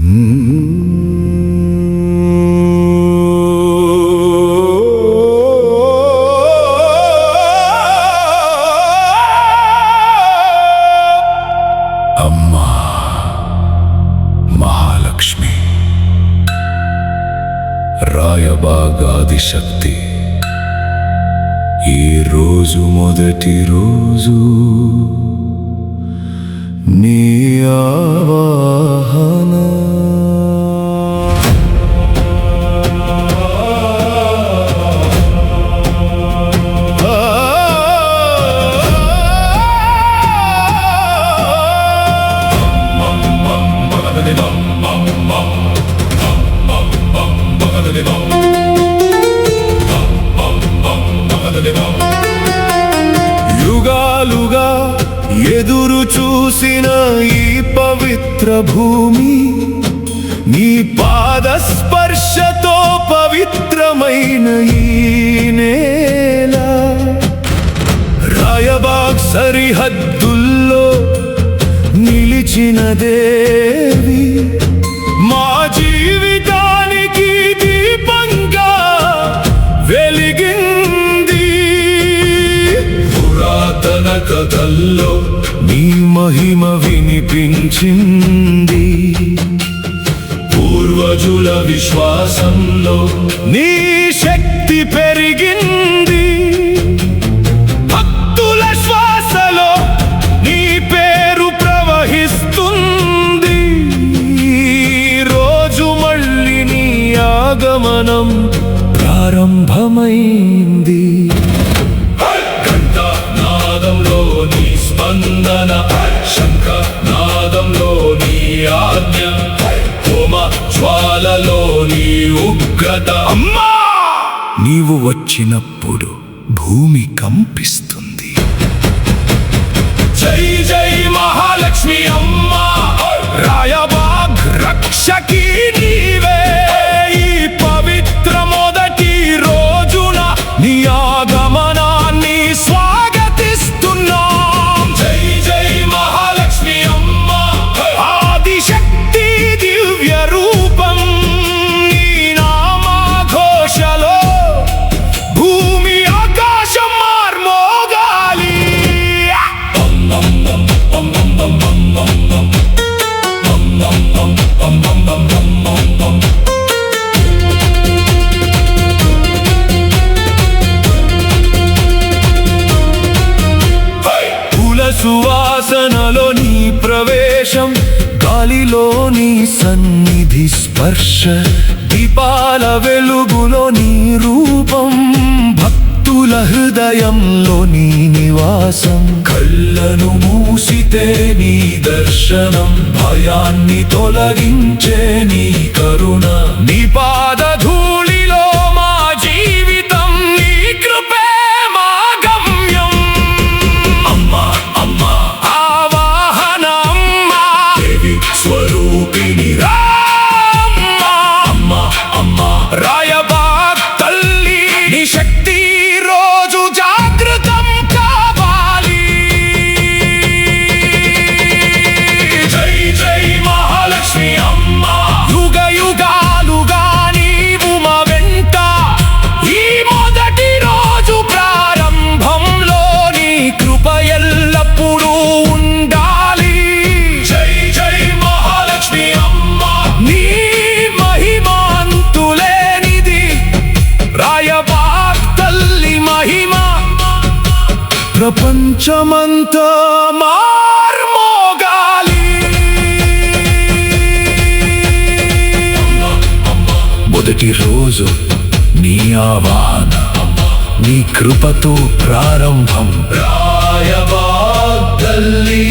అమ్మా మహాలక్ష్మి, రాయబాగ్ ఆదిశక్తి, ఈ రోజు మొదటి రోజు నీ ఆవాహన. యుగాలుగా ఎదురు చూసిన ఈ పవిత్ర భూమి నీ పాద స్పర్శతో పవిత్రమైన ఈ నేల, రాయబాగ్ సరిహద్దుల్లో నిలిచిన దేవి, మా జీవితానికి దీపంగా వెలిగింది. పురాతన కథల్లో నీ మహిమ వినిపించింది, పూర్వజుల విశ్వాసంలో నీ శక్తి పెరిగింది. భక్తుల శ్వాసలో నీ పేరు ప్రవహిస్తుంది. రోజు మళ్ళీ నీ ఆగమనం ప్రారంభమైంది. నాదంలో నీ స్పందన, శంఖ నాదంలో నీ ఆజ్ఞ, హోమ జ్వాలలో నీ ఉగ్రత. అమ్మా, నీవు వచ్చినప్పుడు భూమి కంపిస్తుంది. జై జై మహాలక్ష్మి అమ్మా, రాయబాగ్ రక్షకి నీవే. ఈ పవిత్ర మొదటి రోజున నీ ఆగమనాన్ని స్వాగతిస్తున్నాం. జై జై మహాలక్ష్మి అమ్మా, ఆదిశక్తి దివ్య రూపం. నీ నామఘోషలో భూమి ఆకాశం మార్మోగాలి. సువాసనలో నీ ప్రవేశం, గాలిలో నీ సన్నిధి స్పర్శ, దీపాల వెలుగులో నీ రూపం, భక్తుల హృదయంలో నీ నివాసం. కళ్ళను మూసితే నీ దర్శనం, భయాన్ని తొలగించే నీ కరుణ. నీ పాద ధూళిలో మా జీవితం, నీ కృపే మా గమ్యం. స్వరూపిణి రామ్మా, అమ్మా అమ్మా రాయబాగ్ తల్లి, నీ శక్తి రోజు జాగృతం కావాలి. జై జై మహాలక్ష్మి అమ్మా, యుగ యుగాలుగా నీవు మా వెంట. ఈ మొదటి రోజు ప్రారంభంలో నీ కృప ఎల్లప్పుడూ ఉండాలి. జై జై మహాలక్ష్మి అమ్మా, నీ మహిమాంతులేనిది. రాయబాగ్ తల్లి మహిమ ప్రపంచమంతా మార్మోగాలి. మొదటి రోజు నీ ఆవాహన, నీ కృపతో ప్రారంభం. రాయబాగ్ తల్లి